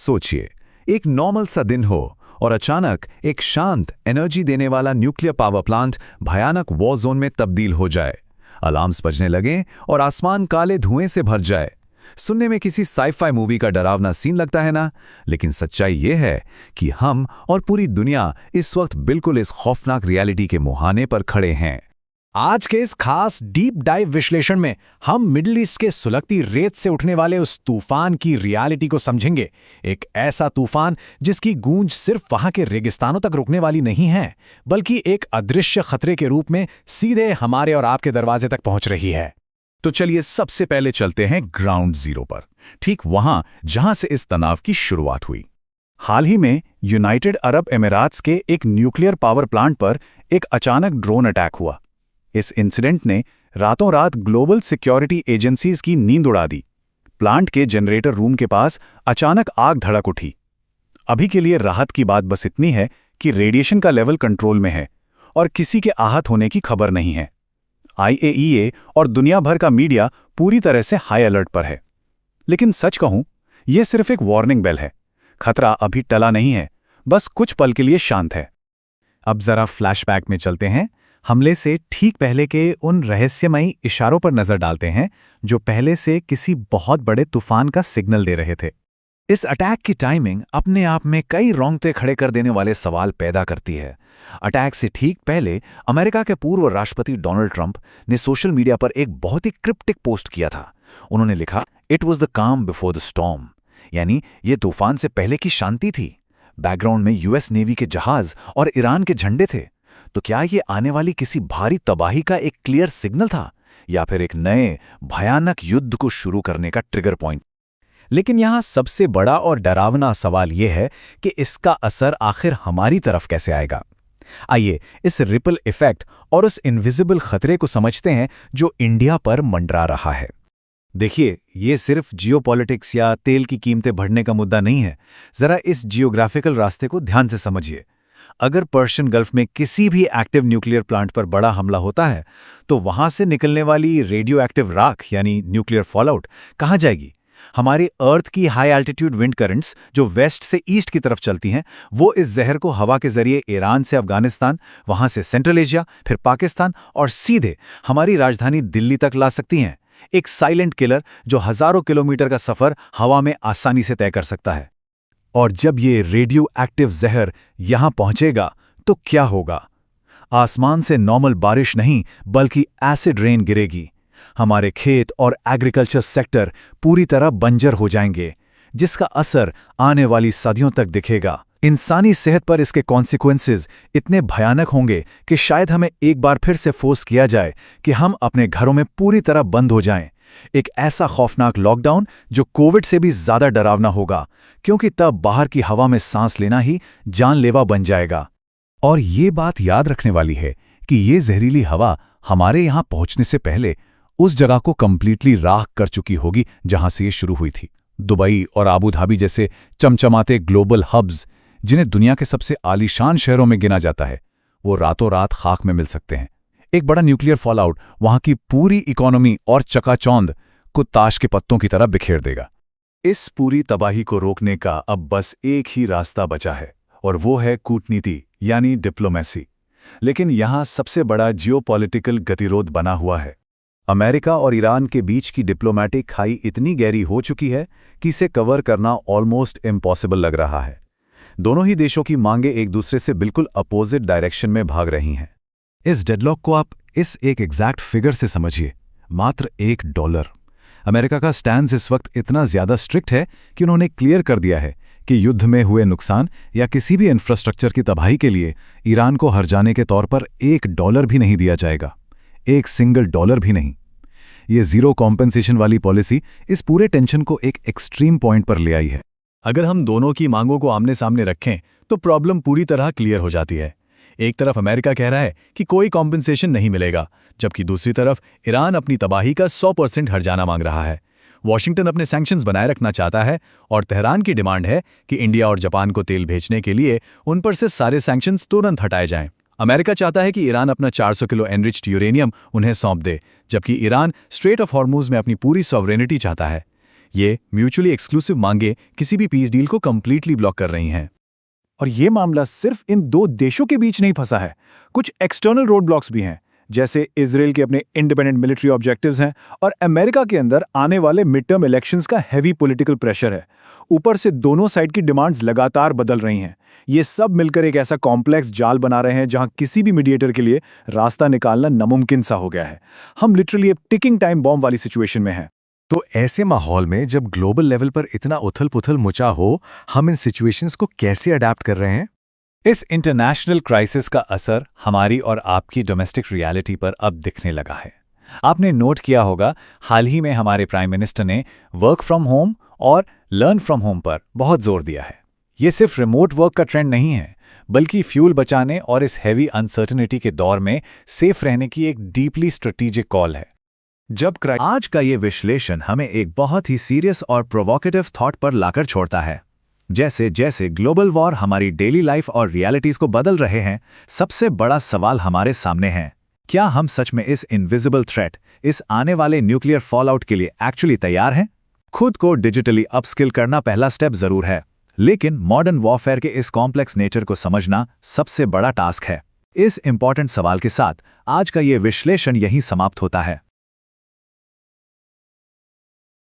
सोचिए, एक नॉर्मल सा दिन हो और अचानक एक शांत एनर्जी देने वाला न्यूक्लियर पावर प्लांट भयानक वॉर जोन में तब्दील हो जाए। अलार्म्स बजने लगें और आसमान काले धुएं से भर जाए। सुनने में किसी साइफाई मूवी का डरावना सीन लगता है ना, लेकिन सच्चाई यह है कि हम और पूरी दुनिया इस वक्त बिल्कुल इस खौफनाक रियलिटी के मुहाने पर खड़े हैं। आज के इस खास डीप डाइव विश्लेषण में हम मिडिल ईस्ट के सुलगती रेत से उठने वाले उस तूफान की रियलिटी को समझेंगे। एक ऐसा तूफान जिसकी गूंज सिर्फ वहां के रेगिस्तानों तक रुकने वाली नहीं है, बल्कि एक अदृश्य खतरे के रूप में सीधे हमारे और आपके दरवाजे तक पहुंच रही है। तो चलिए सबसे पहले चलते हैं ग्राउंड जीरो पर, ठीक वहां जहां से इस तनाव की शुरुआत हुई। हाल ही में यूनाइटेड अरब अमीरात्स के एक न्यूक्लियर पावर प्लांट पर एक अचानक ड्रोन अटैक हुआ। इस इंसिडेंट ने रातों रात ग्लोबल सिक्योरिटी एजेंसीज की नींद उड़ा दी। प्लांट के जनरेटर रूम के पास अचानक आग धड़क उठी। अभी के लिए राहत की बात बस इतनी है कि रेडिएशन का लेवल कंट्रोल में है और किसी के आहत होने की खबर नहीं है। IAEA और दुनिया भर का मीडिया पूरी तरह से हाई अलर्ट पर है। लेकिन सच कहूं, यह सिर्फ एक वार्निंग बेल है। खतरा अभी टला नहीं है, बस कुछ पल के लिए शांत है। अब जरा फ्लैशबैक में चलते हैं। हमले से ठीक पहले के उन रहस्यमयी इशारों पर नजर डालते हैं जो पहले से किसी बहुत बड़े तूफान का सिग्नल दे रहे थे। इस अटैक की टाइमिंग अपने आप में कई रोंगटे खड़े कर देने वाले सवाल पैदा करती है। अटैक से ठीक पहले अमेरिका के पूर्व राष्ट्रपति डोनाल्ड ट्रंप ने सोशल मीडिया पर एक बहुत ही क्रिप्टिक पोस्ट किया था। उन्होंने लिखा, "इट वॉज द काम बिफोर द स्टॉर्म", यानी ये तूफान से पहले की शांति थी। बैकग्राउंड में US नेवी के जहाज और ईरान के झंडे थे। तो क्या ये आने वाली किसी भारी तबाही का एक क्लियर सिग्नल था, या फिर एक नए भयानक युद्ध को शुरू करने का ट्रिगर पॉइंट? लेकिन यहां सबसे बड़ा और डरावना सवाल यह है कि इसका असर आखिर हमारी तरफ कैसे आएगा। आइए इस रिपल इफेक्ट और उस इनविजिबल खतरे को समझते हैं जो इंडिया पर मंडरा रहा है। देखिए, ये सिर्फ जियोपॉलिटिक्स या तेल की कीमतें बढ़ने का मुद्दा नहीं है। जरा इस जियोग्राफिकल रास्ते को ध्यान से समझिए। अगर पर्शियन गल्फ में किसी भी एक्टिव न्यूक्लियर प्लांट पर बड़ा हमला होता है, तो वहां से निकलने वाली रेडियो एक्टिव राख यानी न्यूक्लियर फॉलआउट कहां जाएगी? हमारी अर्थ की हाई एल्टीट्यूड विंड करंट्स जो वेस्ट से ईस्ट की तरफ चलती हैं, वो इस जहर को हवा के जरिए ईरान से अफगानिस्तान, वहां से सेंट्रल एशिया, फिर पाकिस्तान और सीधे हमारी राजधानी दिल्ली तक ला सकती हैं। एक साइलेंट किलर जो हजारों किलोमीटर का सफर हवा में आसानी से तय कर सकता है। और जब ये रेडियो एक्टिव जहर यहां पहुंचेगा तो क्या होगा? आसमान से नॉर्मल बारिश नहीं, बल्कि एसिड रेन गिरेगी। हमारे खेत और एग्रीकल्चर सेक्टर पूरी तरह बंजर हो जाएंगे, जिसका असर आने वाली सदियों तक दिखेगा। इंसानी सेहत पर इसके कॉन्सिक्वेंसेस इतने भयानक होंगे कि शायद हमें एक बार फिर से फोर्स किया जाए कि हम अपने घरों में पूरी तरह बंद हो जाएं। एक ऐसा खौफनाक लॉकडाउन जो कोविड से भी ज्यादा डरावना होगा, क्योंकि तब बाहर की हवा में सांस लेना ही जानलेवा बन जाएगा। और ये बात याद रखने वाली है कि ये जहरीली हवा हमारे यहां पहुंचने से पहले उस जगह को कंप्लीटली राख कर चुकी होगी जहां से ये शुरू हुई थी। दुबई और आबू धाबी जैसे चमचमाते ग्लोबल हब्स, जिन्हें दुनिया के सबसे आलीशान शहरों में गिना जाता है, वो रातों रात खाक में मिल सकते हैं। एक बड़ा न्यूक्लियर फॉलआउट वहां की पूरी इकोनॉमी और चकाचौंध को ताश के पत्तों की तरह बिखेर देगा। इस पूरी तबाही को रोकने का अब बस एक ही रास्ता बचा है, और वो है कूटनीति यानी डिप्लोमेसी। लेकिन यहां सबसे बड़ा जियोपॉलिटिकल गतिरोध बना हुआ है। अमेरिका और ईरान के बीच की डिप्लोमैटिक खाई इतनी गहरी हो चुकी है कि इसे कवर करना ऑलमोस्ट इम्पॉसिबल लग रहा है। दोनों ही देशों की मांगें एक दूसरे से बिल्कुल अपोजिट डायरेक्शन में भाग रही हैं। इस डेडलॉक को आप इस एक एग्जैक्ट फिगर से समझिए, मात्र $1। अमेरिका का स्टैंड इस वक्त इतना ज्यादा स्ट्रिक्ट है कि उन्होंने क्लियर कर दिया है कि युद्ध में हुए नुकसान या किसी भी इंफ्रास्ट्रक्चर की तबाही के लिए ईरान को हर्जाने के तौर पर $1 भी नहीं दिया जाएगा, एक सिंगल डॉलर भी नहीं। ये जीरो कॉम्पेंसेशन वाली पॉलिसी इस पूरे टेंशन को एक एक्सट्रीम पॉइंट पर ले आई है। अगर हम दोनों की मांगों को आमने सामने रखें तो प्रॉब्लम पूरी तरह क्लियर हो जाती है। एक तरफ अमेरिका कह रहा है कि कोई कॉम्पेंसेशन नहीं मिलेगा, जबकि दूसरी तरफ ईरान अपनी तबाही का 100% हर्जाना मांग रहा है। वॉशिंगटन अपने सैंक्शंस बनाए रखना चाहता है और तेहरान की डिमांड है कि इंडिया और जापान को तेल भेजने के लिए उन पर से सारे सैंक्शंस तुरंत हटाए जाएं। अमेरिका चाहता है कि ईरान अपना 400 किलो एनरिच्ड यूरेनियम उन्हें सौंप दे, जबकि ईरान स्ट्रेट ऑफ हॉर्मुज में अपनी पूरी सॉवरेनिटी चाहता है। ये म्यूचुअली एक्सक्लूसिव मांगे किसी भी पीस डील को कंप्लीटली ब्लॉक कर रही हैं। और ये मामला सिर्फ इन दो देशों के बीच नहीं फंसा है, कुछ एक्सटर्नल रोड ब्लॉक्स भी हैं, जैसे इजराइल के अपने इंडिपेंडेंट मिलिट्री ऑब्जेक्टिव्स हैं और अमेरिका के अंदर आने वाले मिड टर्म इलेक्शंस का हैवी पॉलिटिकल प्रेशर है। ऊपर से दोनों साइड की डिमांड्स लगातार बदल रही हैं। ये सब मिलकर एक ऐसा कॉम्प्लेक्स जाल बना रहे हैं जहां किसी भी मीडिएटर के लिए रास्ता निकालना नामुमकिन सा हो गया है। हम लिटरली एक टिकिंग टाइम बॉम्ब वाली सिचुएशन में हैं। तो ऐसे माहौल में जब ग्लोबल लेवल पर इतना उथल-पुथल मचा हो, हम इन सिचुएशंस को कैसे अडैप्ट कर रहे हैं? इस इंटरनेशनल क्राइसिस का असर हमारी और आपकी डोमेस्टिक रियलिटी पर अब दिखने लगा है। आपने नोट किया होगा, हाल ही में हमारे प्राइम मिनिस्टर ने वर्क फ्रॉम होम और लर्न फ्रॉम होम पर बहुत जोर दिया है। ये सिर्फ रिमोट वर्क का ट्रेंड नहीं है, बल्कि फ्यूल बचाने और इस हैवी अनसर्टेनिटी के दौर में सेफ रहने की एक डीपली स्ट्रेटेजिक कॉल है। आज का ये विश्लेषण हमें एक बहुत ही सीरियस और प्रोवोकेटिव थॉट पर लाकर छोड़ता है। जैसे जैसे ग्लोबल वॉर हमारी डेली लाइफ और रियलिटीज को बदल रहे हैं, सबसे बड़ा सवाल हमारे सामने है, क्या हम सच में इस इनविजिबल थ्रेट, इस आने वाले न्यूक्लियर फॉलआउट के लिए एक्चुअली तैयार हैं? खुद को डिजिटली अपस्किल करना पहला स्टेप जरूर है, लेकिन मॉडर्न वॉरफेयर के इस कॉम्प्लेक्स नेचर को समझना सबसे बड़ा टास्क है। इस इंपॉर्टेंट सवाल के साथ आज का ये विश्लेषण यहीं समाप्त होता है।